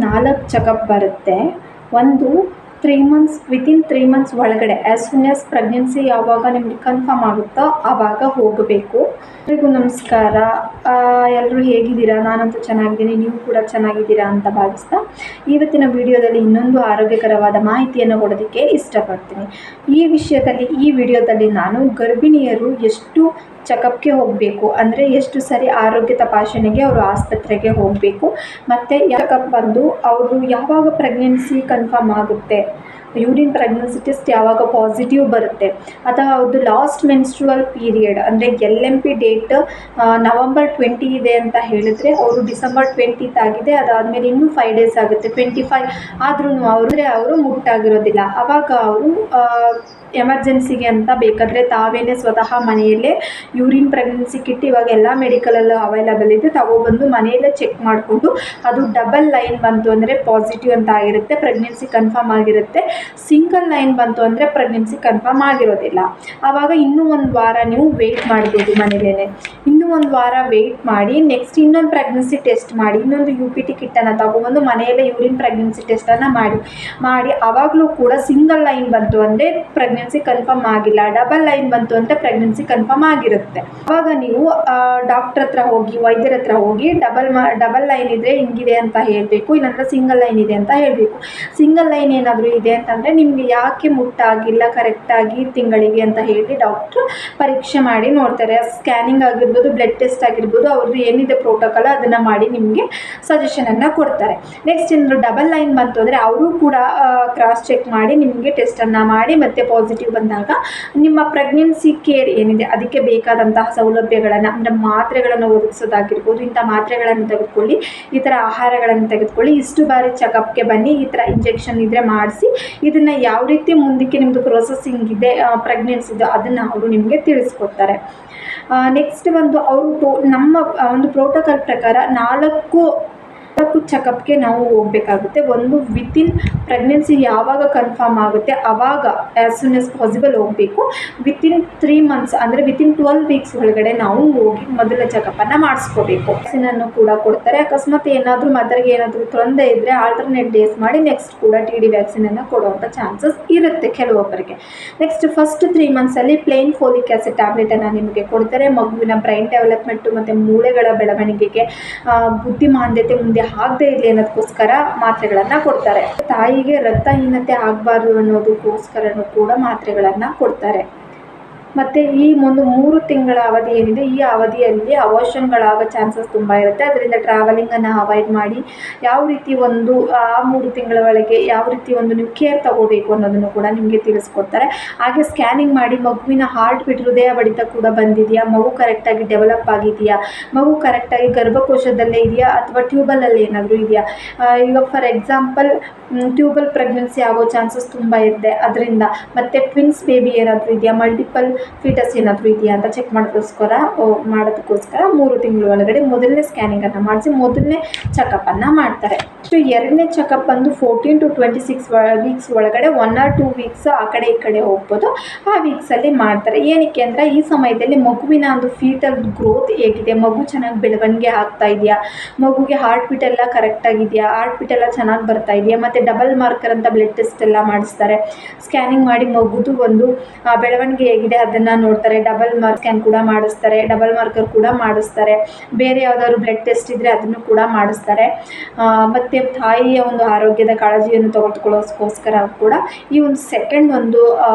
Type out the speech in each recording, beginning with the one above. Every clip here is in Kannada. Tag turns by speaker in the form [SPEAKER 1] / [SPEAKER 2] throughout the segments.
[SPEAKER 1] 4 ಚೆಕಪ್ ಬರುತ್ತೆ. ಒಂದು 3 ಮಂತ್ಸ್, ವಿತಿನ್ 3 ಮಂತ್ಸ್ ಒಳಗಡೆ ಆ್ಯಸ್ ಸೂನ್ ಆ್ಯಸ್ ಪ್ರೆಗ್ನೆನ್ಸಿ ಯಾವಾಗ ನಿಮಗೆ ಕನ್ಫರ್ಮ್ ಆಗುತ್ತೋ ಆವಾಗ ಹೋಗಬೇಕು. ಎಲ್ರಿಗೂ ನಮಸ್ಕಾರ. ಎಲ್ಲರೂ ಹೇಗಿದ್ದೀರಾ? ನಾನಂತೂ ಚೆನ್ನಾಗಿದ್ದೀನಿ, ನೀವು ಕೂಡ ಚೆನ್ನಾಗಿದ್ದೀರಾ ಅಂತ ಭಾವಿಸ್ತಾ ಇವತ್ತಿನ ವಿಡಿಯೋದಲ್ಲಿ ಇನ್ನೊಂದು ಆರೋಗ್ಯಕರವಾದ ಮಾಹಿತಿಯನ್ನು ಕೊಡೋದಕ್ಕೆ ಇಷ್ಟಪಡ್ತೀನಿ. ಈ ವಿಡಿಯೋದಲ್ಲಿ ನಾನು ಗರ್ಭಿಣಿಯರು ಎಷ್ಟು ಚೆಕಪ್ಗೆ ಹೋಗಬೇಕು, ಅಂದರೆ ಎಷ್ಟು ಸರಿ ಆರೋಗ್ಯ ತಪಾಸಣೆಗೆ ಅವರು ಆಸ್ಪತ್ರೆಗೆ ಹೋಗಬೇಕು, ಮತ್ತು ಚೆಕಪ್ ಬಂದು ಅವರು ಯಾವಾಗ ಪ್ರೆಗ್ನೆನ್ಸಿ ಕನ್ಫರ್ಮ್ ಆಗುತ್ತೆ, ಯೂರಿನ್ ಪ್ರೆಗ್ನೆನ್ಸಿ ಟೆಸ್ಟ್ ಯಾವಾಗ ಪಾಸಿಟಿವ್ ಬರುತ್ತೆ, ಅಥವಾ ಅವ್ರದ್ದು ಲಾಸ್ಟ್ ಮೆನ್ಸ್ಟ್ರುವಲ್ ಪೀರಿಯಡ್ ಅಂದರೆ LMP ಡೇಟ್ ನವಂಬರ್ 20 ಇದೆ ಅಂತ ಹೇಳಿದ್ರೆ ಅವರು ಡಿಸೆಂಬರ್ 20 ಆಗಿದೆ, ಅದಾದಮೇಲೆ ಇನ್ನೂ 5 ಡೇಸ್ ಆಗುತ್ತೆ, 25 ಆದ್ರೂ ಅವರು ಮುಟ್ಟಾಗಿರೋದಿಲ್ಲ. ಆವಾಗ ಅವರು ಎಮರ್ಜೆನ್ಸಿಗೆ ಅಂತ ಬೇಕಾದರೆ ತಾವೇನೇ ಸ್ವತಃ ಮನೆಯಲ್ಲೇ ಯೂರಿನ್ ಪ್ರೆಗ್ನೆನ್ಸಿ ಕಿಟ್ ಇವಾಗ ಎಲ್ಲ ಮೆಡಿಕಲಲ್ಲೂ ಅವೈಲಬಲ್ ಇದೆ, ತಗೊಬಂದು ಮನೆಯಲ್ಲೇ ಚೆಕ್ ಮಾಡಿಕೊಂಡು ಅದು ಡಬಲ್ ಲೈನ್ ಬಂತು ಅಂದರೆ ಪಾಸಿಟಿವ್ ಅಂತ ಆಗಿರುತ್ತೆ, ಪ್ರೆಗ್ನೆನ್ಸಿ ಕನ್ಫರ್ಮ್ ಆಗಿರುತ್ತೆ. ಸಿಂಗಲ್ ಲೈನ್ ಬಂತು ಅಂದರೆ ಪ್ರೆಗ್ನೆನ್ಸಿ ಕನ್ಫರ್ಮ್ ಆಗಿರೋದಿಲ್ಲ. ಆವಾಗ ಇನ್ನೂ ಒಂದು ವಾರ ನೀವು ವೆಯ್ಟ್ ಮಾಡ್ಬೋದು, ಮನೇಲೇ ಇನ್ನೂ ಒಂದು ವಾರ ವೆಯ್ಟ್ ಮಾಡಿ ನೆಕ್ಸ್ಟ್ ಇನ್ನೊಂದು ಪ್ರೆಗ್ನೆನ್ಸಿ ಟೆಸ್ಟ್ ಮಾಡಿ, ಇನ್ನೊಂದು UPT ಕಿಟ್ಟನ್ನು ತಗೊಬಂದು ಮನೆಯಲ್ಲೇ ಯೂರಿನ್ ಪ್ರೆಗ್ನೆನ್ಸಿ ಟೆಸ್ಟನ್ನು ಮಾಡಿ ಆವಾಗಲೂ ಕೂಡ ಸಿಂಗಲ್ ಲೈನ್ ಬಂತು ಅಂದರೆ ಪ್ರೆಗ್ನೆನ್ಸಿ ಕನ್ಫರ್ಮ್ ಆಗಿಲ್ಲ, ಡಬಲ್ ಲೈನ್ ಬಂತು ಅಂದರೆ ಪ್ರೆಗ್ನೆನ್ಸಿ ಕನ್ಫರ್ಮ್ ಆಗಿರುತ್ತೆ. ಆವಾಗ ನೀವು ಡಾಕ್ಟರ್ ಹತ್ರ ಹೋಗಿ, ವೈದ್ಯರ ಹತ್ರ ಹೋಗಿ ಡಬಲ್ ಲೈನ್ ಇದ್ದರೆ ಹಿಂಗಿದೆ ಅಂತ ಹೇಳಬೇಕು, ಇಲ್ಲಾಂದರೆ ಸಿಂಗಲ್ ಲೈನ್ ಇದೆ ಅಂತ ಹೇಳಬೇಕು. ಸಿಂಗಲ್ ಲೈನ್ ಏನಾದರೂ ಇದೆ ಅಂತಂದರೆ ನಿಮಗೆ ಯಾಕೆ ಮುಟ್ಟಾಗಿಲ್ಲ ಕರೆಕ್ಟಾಗಿ ತಿಂಗಳಿಗೆ ಅಂತ ಹೇಳಿ ಡಾಕ್ಟ್ರು ಪರೀಕ್ಷೆ ಮಾಡಿ ನೋಡ್ತಾರೆ. ಸ್ಕ್ಯಾನಿಂಗ್ ಆಗಿರ್ಬೋದು, ಬ್ಲಡ್ ಟೆಸ್ಟ್ ಆಗಿರ್ಬೋದು, ಅವ್ರದ್ದು ಏನಿದೆ ಪ್ರೋಟೋಕಾಲ್ ಅದನ್ನು ಮಾಡಿ ನಿಮಗೆ ಸಜೆಷನನ್ನು ಕೊಡ್ತಾರೆ. ನೆಕ್ಸ್ಟ್ ಏನಾದರೂ ಡಬಲ್ ಲೈನ್ ಬಂತು ಅಂದರೆ ಅವರು ಕೂಡ ಕ್ರಾಸ್ ಚೆಕ್ ಮಾಡಿ ನಿಮಗೆ ಟೆಸ್ಟನ್ನು ಮಾಡಿ ಮತ್ತೆ ಪಾಸಿಟಿವ್ ಬಂದಾಗ ನಿಮ್ಮ ಪ್ರೆಗ್ನೆನ್ಸಿ ಕೇರ್ ಏನಿದೆ ಅದಕ್ಕೆ ಬೇಕಾದಂತಹ ಸೌಲಭ್ಯಗಳನ್ನು ಅಂದರೆ ಮಾತ್ರೆಗಳನ್ನು ಒದಗಿಸೋದಾಗಿರ್ಬೋದು, ಇಂಥ ಮಾತ್ರೆಗಳನ್ನು ತೆಗೆದುಕೊಳ್ಳಿ, ಈ ಥರ ಆಹಾರಗಳನ್ನು ತೆಗೆದುಕೊಳ್ಳಿ, ಇಷ್ಟು ಬಾರಿ ಚೆಕಪ್ಗೆ ಬನ್ನಿ, ಈ ಥರ ಇಂಜೆಕ್ಷನ್ ಇದ್ದರೆ ಮಾಡಿಸಿ, ಇದನ್ನು ಯಾವ ರೀತಿ ಮುಂದಕ್ಕೆ ನಿಮ್ಮದು ಪ್ರೊಸೆಸಿಂಗ್ ಇದೆ ಪ್ರೆಗ್ನೆನ್ಸಿದು ಅದನ್ನು ಅವರು ನಿಮಗೆ ತಿಳಿಸ್ಕೊಡ್ತಾರೆ. ನೆಕ್ಸ್ಟ್ ಅವರು ನಮ್ಮ ಒಂದು ಪ್ರೋಟೋಕಾಲ್ ಪ್ರಕಾರ 4 ಚೆಕಪ್ಗೆ ನಾವು ಹೋಗಬೇಕಾಗುತ್ತೆ. ಒಂದು ವಿತಿನ್ ಪ್ರೆಗ್ನೆನ್ಸಿ ಯಾವಾಗ ಕನ್ಫರ್ಮ್ ಆಗುತ್ತೆ ಆವಾಗ ಆ್ಯಸ್ ಸೂನ್ ಆ್ಯಸ್ ಪಾಸಿಬಲ್ ಹೋಗಬೇಕು. ವಿತಿನ್ 3 ಮಂತ್ಸ್ ಅಂದರೆ ವಿತಿನ್ 12 ವೀಕ್ಸ್ ಒಳಗಡೆ ನಾವು ಹೋಗಿ ಮೊದಲ ಚೆಕಪ್ಪನ್ನು ಮಾಡಿಸ್ಕೋಬೇಕು. ವ್ಯಾಕ್ಸಿನನ್ನು ಕೂಡ ಕೊಡ್ತಾರೆ. ಅಕಸ್ಮಾತ್ ಏನಾದರೂ ಮದರ್ಗೆ ಏನಾದರೂ ತೊಂದರೆ ಇದ್ದರೆ ಆಲ್ಟರ್ನೇಟ್ ಡೇಸ್ ಮಾಡಿ ನೆಕ್ಸ್ಟ್ ಕೂಡ TD ವ್ಯಾಕ್ಸಿನನ್ನು ಕೊಡುವಂಥ ಚಾನ್ಸಸ್ ಇರುತ್ತೆ ಕೆಲವೊಬ್ಬರಿಗೆ. ನೆಕ್ಸ್ಟ್ ಫಸ್ಟ್ 3 ಮಂತ್ಸಲ್ಲಿ ಪ್ಲೇನ್ ಫೋಲಿಕ್ ಆ್ಯಸಿಡ್ ಟ್ಯಾಬ್ಲೆಟನ್ನು ನಿಮಗೆ ಕೊಡ್ತಾರೆ. ಮಗುವಿನ ಬ್ರೈನ್ ಡೆವಲಪ್ಮೆಂಟು ಮತ್ತು ಮೂಳೆಗಳ ಬೆಳವಣಿಗೆಗೆ, ಬುದ್ಧಿಮಾಂದ್ಯತೆ ಮುಂದೆ ಆಗದೆ ಇರಲಿ ಅನ್ನೋದಕ್ಕೋಸ್ಕರ ಮಾತ್ರೆಗಳನ್ನು ಕೊಡ್ತಾರೆ. ತಾಯಿಗೆ ರಕ್ತಹೀನತೆ ಆಗಬಾರ್ದು ಅನ್ನೋದಕ್ಕೋಸ್ಕರನೂ ಕೂಡ ಮಾತ್ರೆಗಳನ್ನು ಕೊಡ್ತಾರೆ. ಮತ್ತು ಈ ಒಂದು 3 ತಿಂಗಳ ಅವಧಿ ಏನಿದೆ ಈ ಅವಧಿಯಲ್ಲಿ ಅಬಾರ್ಷನ್ಗಳಾಗೋ ಚಾನ್ಸಸ್ ತುಂಬ ಇರುತ್ತೆ. ಅದರಿಂದ ಟ್ರಾವೆಲಿಂಗನ್ನು ಅವಾಯ್ಡ್ ಮಾಡಿ ಯಾವ ರೀತಿ ಒಂದು ಆ 3 ತಿಂಗಳ ಒಳಗೆ ಯಾವ ರೀತಿ ಒಂದು ನೀವು ಕೇರ್ ತಗೋಬೇಕು ಅನ್ನೋದನ್ನು ಕೂಡ ನಿಮಗೆ ತಿಳಿಸ್ಕೊಡ್ತಾರೆ. ಹಾಗೆ ಸ್ಕ್ಯಾನಿಂಗ್ ಮಾಡಿ ಮಗುವಿನ ಹಾರ್ಟ್ ಬೀಟ್, ಹೃದಯ ಬಡಿತ ಕೂಡ ಬಂದಿದೆಯಾ, ಮಗು ಕರೆಕ್ಟಾಗಿ ಡೆವಲಪ್ ಆಗಿದೆಯಾ, ಮಗು ಕರೆಕ್ಟಾಗಿ ಗರ್ಭಕೋಶದಲ್ಲೇ ಇದೆಯಾ ಅಥವಾ ಟ್ಯೂಬಲಲ್ಲಿ ಏನಾದರೂ ಇದೆಯಾ. ಈಗ ಫಾರ್ ಎಕ್ಸಾಂಪಲ್ ಟ್ಯೂಬಲ್ ಪ್ರೆಗ್ನೆನ್ಸಿ ಆಗೋ ಚಾನ್ಸಸ್ ತುಂಬ ಇದೆ. ಅದರಿಂದ ಮತ್ತು ಟ್ವಿನ್ಸ್ ಬೇಬಿ ಏನಾದರೂ ಇದೆಯಾ, ಮಲ್ಟಿಪಲ್ ಫೀಟಸ್ ಏನಾದರೂ ಇದೆಯಾ ಅಂತ ಚೆಕ್ ಮಾಡೋದಕ್ಕೋಸ್ಕರ 3 ತಿಂಗಳ ಒಳಗಡೆ ಮೊದಲನೇ ಸ್ಕ್ಯಾನಿಂಗನ್ನು ಮಾಡಿಸಿ ಮೊದಲನೇ ಚೆಕಪ್ಪನ್ನು ಮಾಡ್ತಾರೆ. ಎರಡನೇ ಚೆಕಪ್ ಬಂದು 14 to 26 ವೀಕ್ಸ್ ಒಳಗಡೆ 1 or 2 ವೀಕ್ಸ್ ಆ ಕಡೆ ಈ ಕಡೆ ಹೋಗ್ಬೋದು. ಆ ವೀಕ್ಸಲ್ಲಿ ಮಾಡ್ತಾರೆ. ಏನಕ್ಕೆ ಅಂದರೆ ಈ ಸಮಯದಲ್ಲಿ ಮಗುವಿನ ಒಂದು ಫೀಟಲ್ ಗ್ರೋತ್ ಹೇಗಿದೆ, ಮಗು ಚೆನ್ನಾಗಿ ಬೆಳವಣಿಗೆ ಆಗ್ತಾ ಇದೆಯಾ, ಮಗುಗೆ ಹಾರ್ಟ್ ಬೀಟ್ ಎಲ್ಲ ಕರೆಕ್ಟಾಗಿದೆಯಾ, ಹಾರ್ಟ್ ಬೀಟ್ ಎಲ್ಲ ಚೆನ್ನಾಗಿ ಬರ್ತಾ ಇದೆಯಾ, ಮತ್ತು ಡಬಲ್ ಮಾರ್ಕರ್ ಅಂತ ಬ್ಲಡ್ ಟೆಸ್ಟ್ ಎಲ್ಲ ಮಾಡಿಸ್ತಾರೆ. ಸ್ಕ್ಯಾನಿಂಗ್ ಮಾಡಿ ಮಗುದು ಒಂದು ಬೆಳವಣಿಗೆ ಹೇಗಿದೆ ಅದನ್ನು ನೋಡ್ತಾರೆ. ಡಬಲ್ ಮಾರ್ಕ್ ಸ್ಕ್ಯಾನ್ ಕೂಡ ಮಾಡಿಸ್ತಾರೆ, ಡಬಲ್ ಮಾರ್ಕರ್ ಕೂಡ ಮಾಡಿಸ್ತಾರೆ. ಬೇರೆ ಯಾವುದಾದ್ರು ಬ್ಲಡ್ ಟೆಸ್ಟ್ ಇದ್ದರೆ ಅದನ್ನು ಕೂಡ ಮಾಡಿಸ್ತಾರೆ. ಮತ್ತು ತಾಯಿಯ ಒಂದು ಆರೋಗ್ಯದ ಕಾಳಜಿಯನ್ನು ತೆಗೆದುಕೊಳ್ಳೋದಕ್ಕೋಸ್ಕರ ಕೂಡ ಈ ಒಂದು ಸೆಕೆಂಡ್ ಒಂದು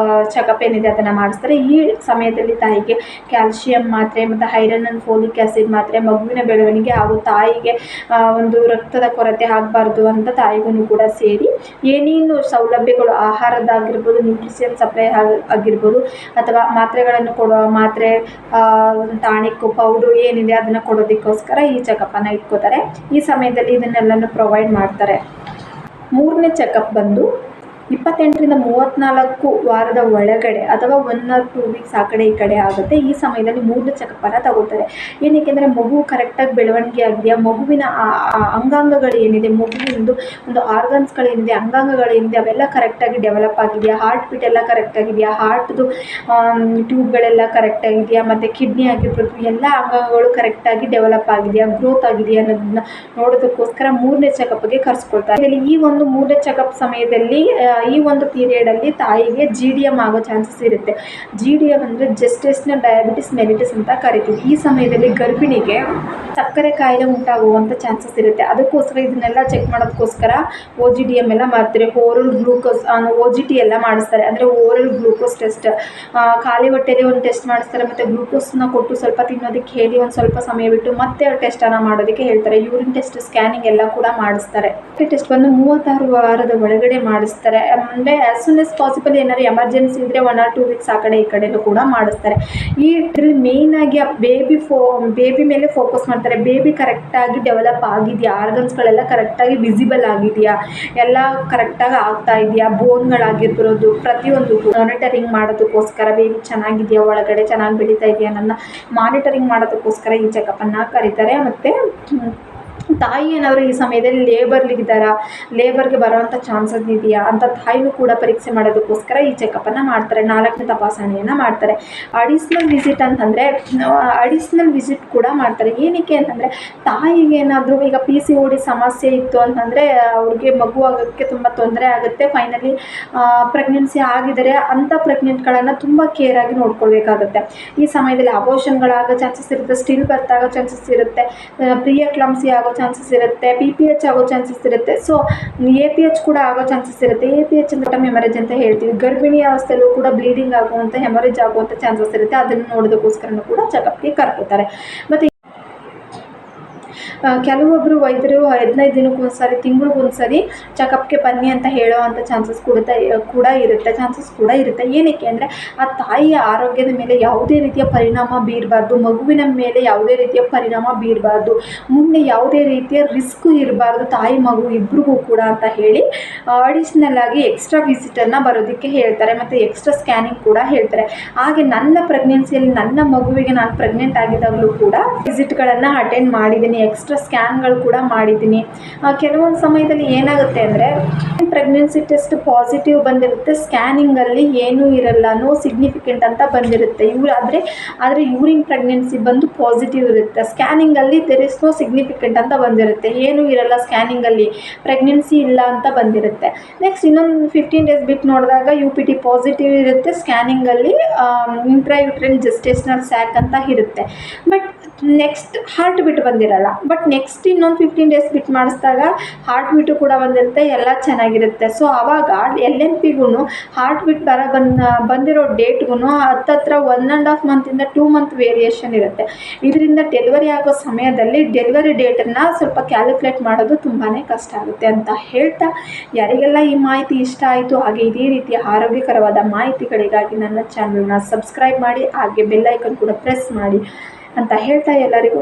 [SPEAKER 1] ಚೆಕಪ್ ಏನಿದೆ ಅದನ್ನು ಮಾಡಿಸ್ತಾರೆ. ಈ ಸಮಯದಲ್ಲಿ ತಾಯಿಗೆ ಕ್ಯಾಲ್ಶಿಯಂ ಮಾತ್ರೆ ಮತ್ತು ಐರನ್ ಆ್ಯಂಡ್ ಫೋಲಿಕ್ ಆ್ಯಸಿಡ್ ಮಾತ್ರೆ, ಮಗುವಿನ ಬೆಳವಣಿಗೆ ಹಾಗೂ ತಾಯಿಗೆ ಒಂದು ರಕ್ತದ ಕೊರತೆ ಆಗಬಾರ್ದು ಅಂತ ತಾಯಿಗೂ ಕೂಡ ಸೇರಿ ಏನೇನು ಸೌಲಭ್ಯಗಳು ಆಹಾರದಾಗಿರ್ಬೋದು, ನ್ಯೂಟ್ರಿಷನ್ ಸಪ್ಲೈ ಆಗಿರ್ಬೋದು, ಅಥವಾ ಮಾತ್ರೆಗಳನ್ನು ಕೊಡೋ ಮಾತ್ರೆ, ಟಾನಿಕ್, ಪೌಡ್ರು ಏನಿದೆ ಅದನ್ನು ಕೊಡೋದಕ್ಕೋಸ್ಕರ ಈ ಚೆಕಪ್ಪನ್ನು ಇಟ್ಕೋತಾರೆ. ಈ ಸಮಯದಲ್ಲಿ ಇದನ್ನೆಲ್ಲನೂ ಪ್ರೊವೈಡ್ ಮಾಡ್ತಾರೆ. ಮೂರನೇ ಚೆಕಪ್ ಬಂದು 28ರಿಂದ 34 ವಾರದ ಒಳಗಡೆ ಅಥವಾ 1 ಆರ್ 2 ವೀಕ್ಸ್ ಆ ಕಡೆ ಈ ಕಡೆ ಆಗುತ್ತೆ. ಈ ಸಮಯದಲ್ಲಿ ಮೂರನೇ ಚೆಕಪ್ಪನ್ನು ತಗೋತಾರೆ. ಏನಕ್ಕೆಂದರೆ ಮಗು ಕರೆಕ್ಟಾಗಿ ಬೆಳವಣಿಗೆ ಆಗಿದೆಯಾ, ಮಗುವಿನ ಅಂಗಾಂಗಗಳು ಏನಿದೆ, ಮಗುವಿನದು ಒಂದು ಆರ್ಗನ್ಸ್ಗಳೇನಿದೆ, ಅಂಗಾಂಗಗಳೇನಿದೆ ಅವೆಲ್ಲ ಕರೆಕ್ಟಾಗಿ ಡೆವಲಪ್ ಆಗಿದೆಯಾ, ಹಾರ್ಟ್ ಬೀಟ್ ಎಲ್ಲ ಕರೆಕ್ಟಾಗಿದೆಯಾ, ಹಾರ್ಟ್ದು ಟ್ಯೂಬ್ಗಳೆಲ್ಲ ಕರೆಕ್ಟಾಗಿದೆಯಾ, ಮತ್ತು ಕಿಡ್ನಿ ಆಗಿರ್ಬೋದು ಎಲ್ಲ ಅಂಗಾಂಗಗಳು ಕರೆಕ್ಟಾಗಿ ಡೆವಲಪ್ ಆಗಿದೆಯಾ, ಗ್ರೋತ್ ಆಗಿದೆಯಾ ಅನ್ನೋದನ್ನ ನೋಡೋದಕ್ಕೋಸ್ಕರ ಮೂರನೇ ಚೆಕಪ್ಗೆ ಕರೆಸ್ಕೊಳ್ತಾರೆ. ಇದರಲ್ಲಿ ಈ ಒಂದು ಮೂರನೇ ಚೆಕಪ್ ಸಮಯದಲ್ಲಿ ಈ ಒಂದು ಪೀರಿಯಡಲ್ಲಿ ತಾಯಿಗೆ GDM ಆಗೋ ಚಾನ್ಸಸ್ ಇರುತ್ತೆ. GDM ಅಂದರೆ ಜೆಸ್ಟೇಷನಲ್ ಡಯಾಬಿಟಿಸ್ ಮೆಲಿಟಸ್ ಅಂತ ಕರಿತೀವಿ. ಈ ಸಮಯದಲ್ಲಿ ಗರ್ಭಿಣಿಗೆ ಸಕ್ಕರೆ ಕಾಯಿಲೆ ಉಂಟಾಗುವಂಥ ಚಾನ್ಸಸ್ ಇರುತ್ತೆ. ಅದಕ್ಕೋಸ್ಕರ ಇದನ್ನೆಲ್ಲ ಚೆಕ್ ಮಾಡೋದಕ್ಕೋಸ್ಕರ OGDM ಎಲ್ಲ ಮಾಡ್ತಾರೆ. ಓರಲ್ ಗ್ಲೂಕೋಸ್ OGT ಎಲ್ಲ ಮಾಡಿಸ್ತಾರೆ. ಅಂದರೆ ಓರಲ್ ಗ್ಲೂಕೋಸ್ ಟೆಸ್ಟ್, ಖಾಲಿ ಹೊಟ್ಟೆಯಲ್ಲಿ ಒಂದು ಟೆಸ್ಟ್ ಮಾಡಿಸ್ತಾರೆ, ಮತ್ತು ಗ್ಲೂಕೋಸ್ನ ಕೊಟ್ಟು ಸ್ವಲ್ಪ ತಿನ್ನೋದಕ್ಕೆ ಹೇಳಿ ಒಂದು ಸ್ವಲ್ಪ ಸಮಯ ಬಿಟ್ಟು ಮತ್ತೆ ಟೆಸ್ಟನ್ನು ಮಾಡೋದಕ್ಕೆ ಹೇಳ್ತಾರೆ. ಯೂರಿನ್ ಟೆಸ್ಟ್, ಸ್ಕ್ಯಾನಿಂಗ್ ಎಲ್ಲ ಕೂಡ ಮಾಡಿಸ್ತಾರೆ. ಟೆಸ್ಟ್ ಬಂದು 36 ವಾರದ ಒಳಗಡೆ ಮಾಡಿಸ್ತಾರೆ. ಅಂದರೆ ಆ್ಯಸ್ ಸೂನ್ ಆಸ್ ಪಾಸಿಬಲ್ ಏನಾದ್ರು ಎಮರ್ಜೆನ್ಸಿ ಇದ್ದರೆ 1 ಆರ್ 2 ವೀಕ್ಸ್ ಆ ಕಡೆ ಈ ಕಡೆನೂ ಕೂಡ ಮಾಡಿಸ್ತಾರೆ. ಈ ಇದರಲ್ಲಿ ಮೇಯ್ನಾಗಿ ಆ ಬೇಬಿ ಮೇಲೆ ಫೋಕಸ್ ಮಾಡ್ತಾರೆ. ಬೇಬಿ ಕರೆಕ್ಟಾಗಿ ಡೆವಲಪ್ ಆಗಿದೆಯಾ, ಆರ್ಗನ್ಸ್ಗಳೆಲ್ಲ ಕರೆಕ್ಟಾಗಿ ವಿಸಿಬಲ್ ಆಗಿದೆಯಾ, ಎಲ್ಲ ಕರೆಕ್ಟಾಗಿ ಆಗ್ತಾ ಇದೆಯಾ, ಬೋನ್ಗಳಾಗಿರ್ಬೋದು ಪ್ರತಿಯೊಂದು ಮಾನಿಟರಿಂಗ್ ಮಾಡೋದಕ್ಕೋಸ್ಕರ ಬೇಬಿ ಚೆನ್ನಾಗಿದೆಯಾ, ಒಳಗಡೆ ಚೆನ್ನಾಗಿ ಬೆಳೀತಾ ಇದೆಯಾ ನನ್ನ ಮಾನಿಟರಿಂಗ್ ಮಾಡೋದಕ್ಕೋಸ್ಕರ ಈ ಚೆಕಪ್ಪನ್ನು ಕರೀತಾರೆ. ಮತ್ತು ತಾಯಿ ಏನಾದರೂ ಈ ಸಮಯದಲ್ಲಿ ಲೇಬರ್ಗೆ ಬರೋವಂಥ ಚಾನ್ಸಸ್ ಇದೆಯಾ ಅಂತ ತಾಯಿನೂ ಕೂಡ ಪರೀಕ್ಷೆ ಮಾಡೋದಕ್ಕೋಸ್ಕರ ಈ ಚೆಕಪ್ಪನ್ನು ಮಾಡ್ತಾರೆ. 4ನೇ ತಪಾಸಣೆಯನ್ನು ಮಾಡ್ತಾರೆ. ಅಡಿಷ್ನಲ್ ವಿಸಿಟ್ ಕೂಡ ಮಾಡ್ತಾರೆ. ಏನಕ್ಕೆ ಅಂತಂದರೆ ತಾಯಿಗೆ ಏನಾದರೂ ಈಗ PCOD ಸಮಸ್ಯೆ ಇತ್ತು ಅಂತಂದರೆ ಅವ್ರಿಗೆ ಮಗು ಆಗೋಕ್ಕೆ ತುಂಬ ತೊಂದರೆ ಆಗುತ್ತೆ. ಫೈನಲಿ ಪ್ರೆಗ್ನೆನ್ಸಿ ಆಗಿದರೆ ಅಂಥ ಪ್ರೆಗ್ನೆಂಟ್ಗಳನ್ನು ತುಂಬ ಕೇರಾಗಿ ನೋಡ್ಕೊಳ್ಬೇಕಾಗುತ್ತೆ. ಈ ಸಮಯದಲ್ಲಿ ಅಬೋಷನ್ಗಳಾಗೋ ಚಾನ್ಸಸ್ ಇರುತ್ತೆ, ಸ್ಟಿಲ್ ಬರ್ತ್ ಆಗೋ ಚಾನ್ಸಸ್ ಇರುತ್ತೆ, ಪ್ರಿಯಕ್ಲಂಸಿ ಆಗೋ ಚಾನ್ಸಸ್ ಇರುತ್ತೆ, PPH ಆಗೋ ಚಾನ್ಸಸ್ ಇರುತ್ತೆ. ಸೊ APH ಕೂಡ ಆಗೋ ಚಾನ್ಸಸ್ ಇರುತ್ತೆ. APH ಅಂದರೆ ಹೆಮರೇಜ್ ಅಂತ ಹೇಳ್ತೀವಿ. ಗರ್ಭಿಣಿ ಅವಸ್ಥೆಯಲ್ಲೂ ಕೂಡ ಬ್ಲೀಡಿಂಗ್ ಆಗುವಂಥ ಹೆಮರೇಜ್ ಆಗುವಂಥ ಚಾನ್ಸಸ್ ಇರುತ್ತೆ. ಅದನ್ನು ನೋಡೋದಕ್ಕೋಸ್ಕರನೂ ಕೂಡ ಚೆಕಪ್ಗೆ ಕರ್ಕೋತಾರೆ. ಮತ್ತು ಕೆಲವೊಬ್ಬರು ವೈದ್ಯರು 15 ದಿನಕ್ಕೊಂದ್ಸರಿ, ತಿಂಗಳಿಗೊಂದ್ಸರಿ ಚೆಕಪ್ಗೆ ಬನ್ನಿ ಅಂತ ಹೇಳೋವಂಥ ಚಾನ್ಸಸ್ ಕೂಡ ಇರುತ್ತೆ. ಏನಕ್ಕೆ ಅಂದರೆ ಆ ತಾಯಿಯ ಆರೋಗ್ಯದ ಮೇಲೆ ಯಾವುದೇ ರೀತಿಯ ಪರಿಣಾಮ ಬೀರಬಾರ್ದು, ಮಗುವಿನ ಮೇಲೆ ಯಾವುದೇ ರೀತಿಯ ಪರಿಣಾಮ ಬೀರಬಾರ್ದು, ಮುಂದೆ ಯಾವುದೇ ರೀತಿಯ ರಿಸ್ಕು ಇರಬಾರ್ದು ತಾಯಿ ಮಗು ಇಬ್ಬರಿಗೂ ಕೂಡ ಅಂತ ಹೇಳಿ ಅಡಿಷ್ನಲ್ ಆಗಿ ಎಕ್ಸ್ಟ್ರಾ ವಿಸಿಟನ್ನು ಬರೋದಕ್ಕೆ ಹೇಳ್ತಾರೆ. ಮತ್ತು ಎಕ್ಸ್ಟ್ರಾ ಸ್ಕ್ಯಾನಿಂಗ್ ಕೂಡ ಹೇಳ್ತಾರೆ. ಹಾಗೆ ನನ್ನ ಪ್ರೆಗ್ನೆನ್ಸಿಯಲ್ಲಿ ನನ್ನ ಮಗುವಿಗೆ ನಾನು ಪ್ರೆಗ್ನೆಂಟ್ ಆಗಿದ್ದಾಗಲೂ ಕೂಡ ವಿಸಿಟ್ಗಳನ್ನು ಅಟೆಂಡ್ ಮಾಡಿದ್ದೀನಿ, ಎಕ್ಸ್ಟ್ರಾ ಸ್ಕ್ಯಾನ್ಗಳು ಕೂಡ ಮಾಡಿದ್ದೀನಿ. ಕೆಲವೊಂದು ಸಮಯದಲ್ಲಿ ಏನಾಗುತ್ತೆ ಅಂದರೆ ಪ್ರೆಗ್ನೆನ್ಸಿ ಟೆಸ್ಟ್ ಪಾಸಿಟಿವ್ ಬಂದಿರುತ್ತೆ, ಸ್ಕ್ಯಾನಿಂಗಲ್ಲಿ ಏನೂ ಇರಲ್ಲ, ನೋ ಸಿಗ್ನಿಫಿಕೆಂಟ್ ಅಂತ ಬಂದಿರುತ್ತೆ. ಆದರೆ ಯೂರಿನ್ ಪ್ರೆಗ್ನೆನ್ಸಿ ಬಂದು ಪಾಸಿಟಿವ್ ಇರುತ್ತೆ, ಸ್ಕ್ಯಾನಿಂಗಲ್ಲಿ ದೇರ್ ಇಸ್ ನೋ ಸಿಗ್ನಿಫಿಕೆಂಟ್ ಅಂತ ಬಂದಿರುತ್ತೆ, ಏನೂ ಇರಲ್ಲ ಸ್ಕ್ಯಾನಿಂಗಲ್ಲಿ, ಪ್ರೆಗ್ನೆನ್ಸಿ ಇಲ್ಲ ಅಂತ ಬಂದಿರುತ್ತೆ. ನೆಕ್ಸ್ಟ್ ಇನ್ನೊಂದು 15 ಡೇಸ್ ಬಿಟ್ಟು ನೋಡಿದಾಗ UPT ಪಾಸಿಟಿವ್ ಇರುತ್ತೆ, ಸ್ಕ್ಯಾನಿಂಗಲ್ಲಿ ಇಂಟ್ರಾಯುಟ್ರೈನ್ ಜೆಸ್ಟೇಷನಲ್ ಸ್ಯಾಕ್ ಅಂತ ಇರುತ್ತೆ. ಬಟ್ ನೆಕ್ಸ್ಟ್ ಹಾರ್ಟ್ ಬೀಟ್ ಬಂದಿರಲ್ಲ. ಬಟ್ ನೆಕ್ಸ್ಟ್ ಇನ್ನೊಂದು 15 ಡೇಸ್ ಬಿಟ್ಟು ಮಾಡಿಸಿದಾಗ ಹಾರ್ಟ್ ಬೀಟು ಕೂಡ ಬಂದಿರುತ್ತೆ, ಎಲ್ಲ ಚೆನ್ನಾಗಿರುತ್ತೆ. ಸೊ ಆವಾಗ LNPಗೂ ಹಾರ್ಟ್ ಬೀಟ್ ಬಂದಿರೋ ಡೇಟ್ಗೂ ಹತ್ತತ್ರ 1.5 ಮಂತಿಂದ 2 ಮಂತ್ ವೇರಿಯೇಷನ್ ಇರುತ್ತೆ. ಇದರಿಂದ ಡೆಲಿವರಿ ಆಗೋ ಸಮಯದಲ್ಲಿ ಡೆಲಿವರಿ ಡೇಟನ್ನು ಸ್ವಲ್ಪ ಕ್ಯಾಲ್ಕುಲೇಟ್ ಮಾಡೋದು ತುಂಬಾ ಕಷ್ಟ ಆಗುತ್ತೆ ಅಂತ ಹೇಳ್ತಾ, ಯಾರಿಗೆಲ್ಲ ಈ ಮಾಹಿತಿ ಇಷ್ಟ ಆಯಿತು ಹಾಗೆ ಇದೇ ರೀತಿಯ ಆರೋಗ್ಯಕರವಾದ ಮಾಹಿತಿಗಳಿಗಾಗಿ ನನ್ನ ಚಾನಲ್ನ ಸಬ್ಸ್ಕ್ರೈಬ್ ಮಾಡಿ, ಹಾಗೆ ಬೆಲ್ ಐಕನ್ ಕೂಡ ಪ್ರೆಸ್ ಮಾಡಿ ಅಂತ ಹೇಳ್ತಾ ಎಲ್ಲರಿಗೂ